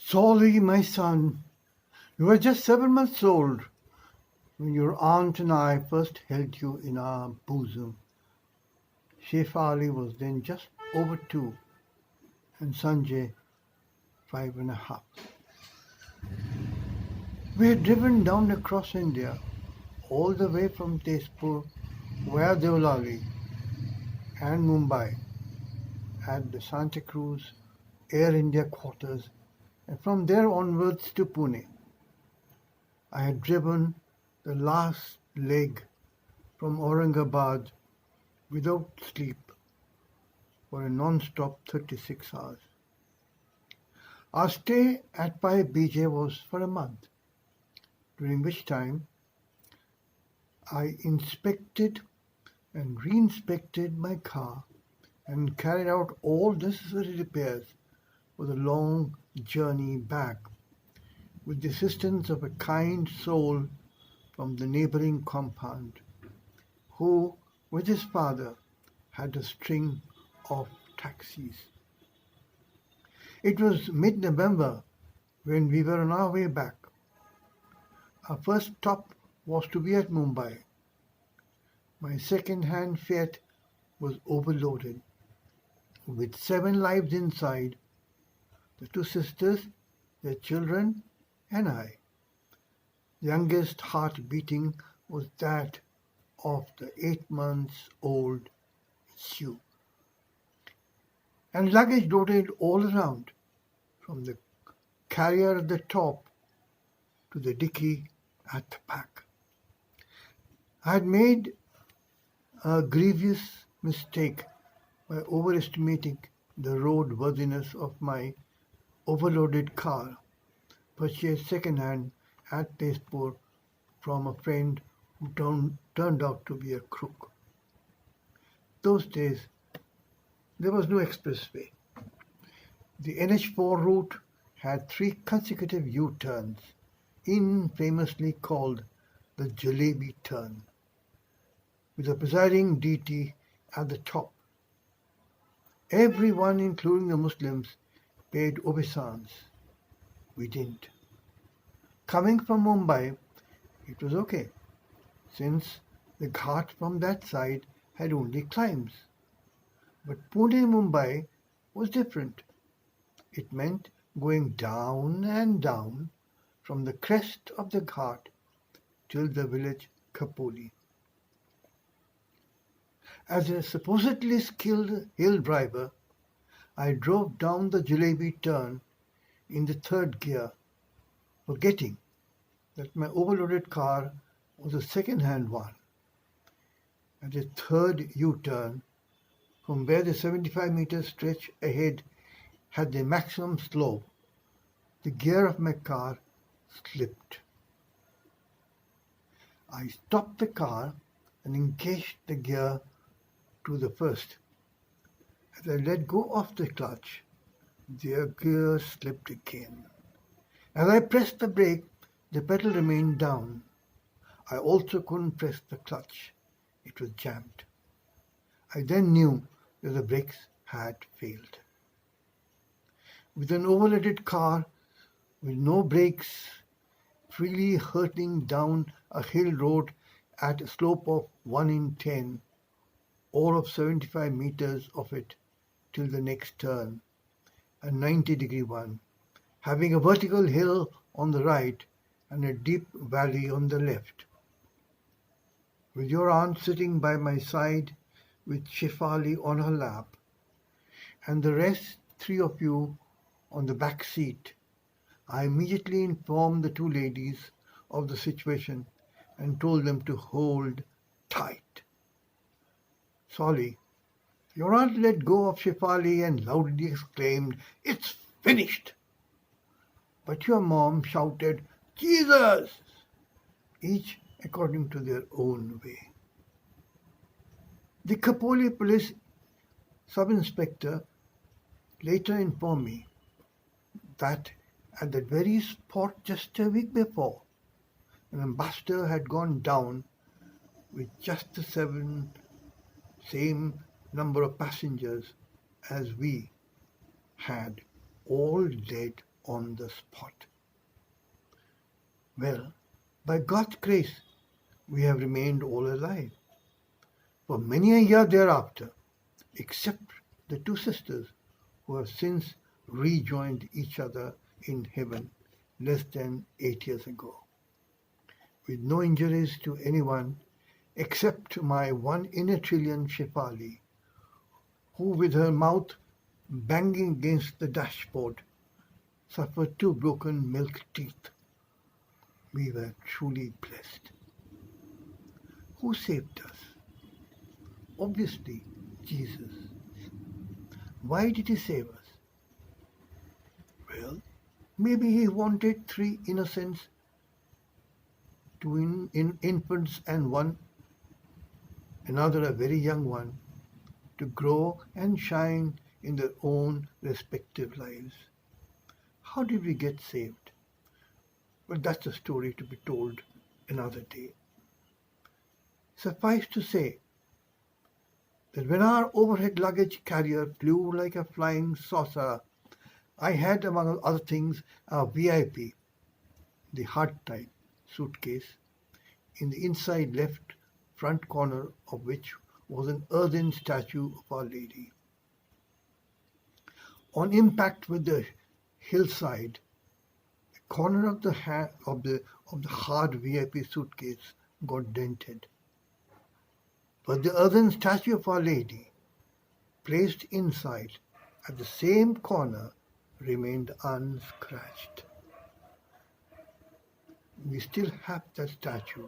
Solly, my son, you were just 7 months old when your aunt and I first held you in our bosom. Shefali was then just over 2, and Sanjay 5.5. We had driven down across India, all the way from Tezpur via Deolali and Mumbai at the Santa Cruz Air India quarters, and from there onwards to Pune. I had driven the last leg from Aurangabad without sleep for a non-stop 36 hours. Our stay at Pai BJ was for a month, during which time I inspected and re-inspected my car and carried out all necessary repairs for the long journey back with the assistance of a kind soul from the neighboring compound who, with his father, had a string of taxis. It was mid-November when we were on our way back. Our first stop was to be at Mumbai. My second-hand Fiat was overloaded with 7 lives inside, the 2 sisters, their children, and I. The youngest heart beating was that of the 8 months old Sue. And luggage loaded all around, from the carrier at the top to the dicky at the back. I had made a grievous mistake by overestimating the roadworthiness of my overloaded car, purchased second-hand at Tezpur from a friend who turned out to be a crook. Those days, there was no expressway. The NH4 route had 3 consecutive U-turns, infamously called the Jalebi turn, with the presiding deity at the top. Everyone, including the Muslims, paid obeisance. We didn't. Coming from Mumbai, it was okay, since the ghat from that side had only climbs. But Pune-Mumbai was different. It meant going down and down from the crest of the ghat till the village Khopoli. As a supposedly skilled hill driver, I drove down the Jalebi turn in the 3rd gear, forgetting that my overloaded car was a second-hand one. At the 3rd U-turn, from where the 75-meter stretch ahead had the maximum slope, the gear of my car slipped. I stopped the car and engaged the gear to the first. As I let go of the clutch, the gear slipped again. As I pressed the brake, the pedal remained down. I also couldn't press the clutch. It was jammed. I then knew that the brakes had failed. With an overloaded car with no brakes, freely hurtling down a hill road at a slope of 1 in 10, all of 75 meters of it till the next turn, a 90-degree one, having a vertical hill on the right and a deep valley on the left. With your aunt sitting by my side with Shefali on her lap, and the rest 3 of you on the back seat, I immediately informed the 2 ladies of the situation and told them to hold tight. Solly, your aunt let go of Shefali and loudly exclaimed, "It's finished!" But your mom shouted, "Jesus!" each according to their own way. The Khopoli police sub-inspector later informed me that at that very spot just a week before, an ambassador had gone down with just the same number of passengers as we had, all dead on the spot. Well, by God's grace, we have remained all alive for many a year thereafter, except the two sisters who have since rejoined each other in heaven less than 8 years ago, with no injuries to anyone except my 1 in a trillion Shefali, who with her mouth banging against the dashboard suffered 2 broken milk teeth. We were truly blessed. Who saved us? Obviously, Jesus. Why did he save us? Well, maybe he wanted 3 innocents, two infants and another a very young one, to grow and shine in their own respective lives. How did we get saved? Well, that's a story to be told another day. Suffice to say that when our overhead luggage carrier flew like a flying saucer, I had, among other things, a VIP, the hard type suitcase, in the inside left front corner of which was an earthen statue of Our Lady. On impact with the hillside, the corner of the hard VIP suitcase got dented. But the earthen statue of Our Lady, placed inside at the same corner, remained unscratched. We still have that statue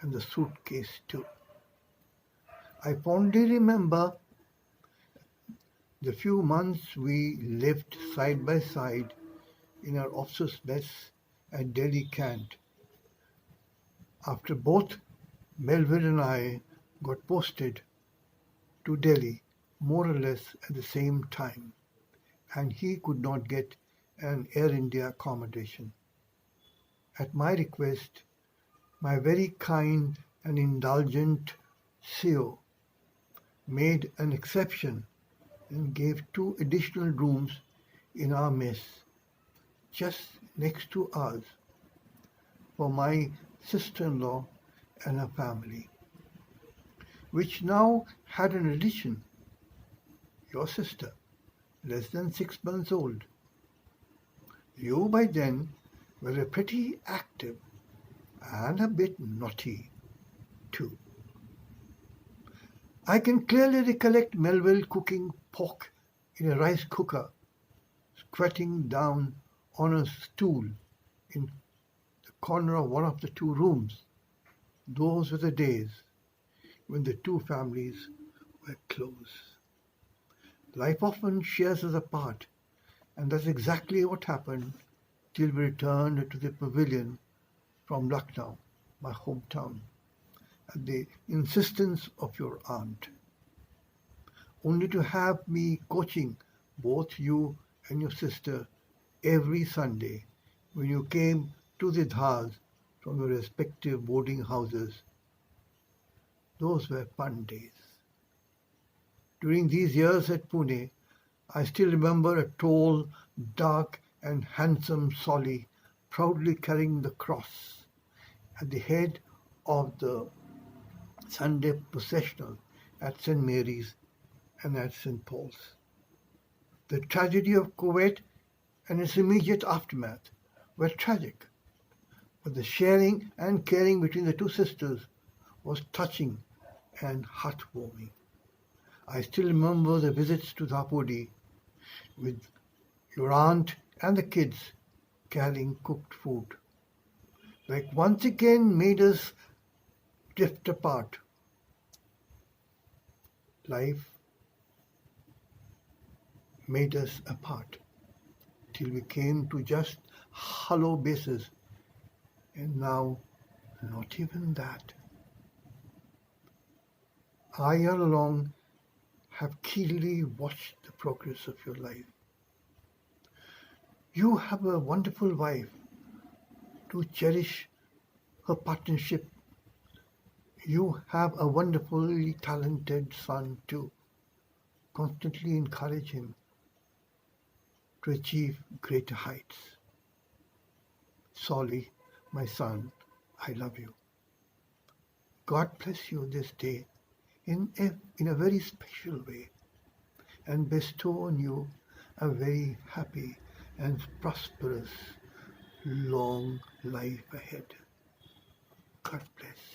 and the suitcase too. I fondly remember the few months we lived side by side in our officers' mess at Delhi Cant, after both Melville and I got posted to Delhi more or less at the same time, and he could not get an Air India accommodation. At my request, my very kind and indulgent CEO made an exception and gave 2 additional rooms in our mess, just next to ours, for my sister-in-law and her family, which now had an addition, your sister, less than 6 months old. You by then were pretty active and a bit naughty too. I can clearly recollect Melville cooking pork in a rice cooker, squatting down on a stool in the corner of one of the 2 rooms. Those were the days when the 2 families were close. Life often shears us apart, and that's exactly what happened till we returned to the pavilion from Lucknow, my hometown, at the insistence of your aunt, only to have me coaching both you and your sister every Sunday when you came to the dhars from your respective boarding houses. Those were fun days. During these years at Pune, I still remember a tall, dark and handsome Solly proudly carrying the cross at the head of the Sunday processional at St. Mary's and at St. Paul's. The tragedy of Kuwait and its immediate aftermath were tragic, but the sharing and caring between the 2 sisters was touching and heartwarming. I still remember the visits to Dapodi with your aunt and the kids carrying cooked food. Like once again made us drift apart. Life made us apart till we came to just hollow bases, and now not even that. I all along have keenly watched the progress of your life. You have a wonderful wife to cherish her partnership. You have a wonderfully talented son too. Constantly encourage him. to achieve greater heights. Solly, my son, I love you. God bless you this day in a very special way and bestow on you a very happy and prosperous long life ahead. God bless.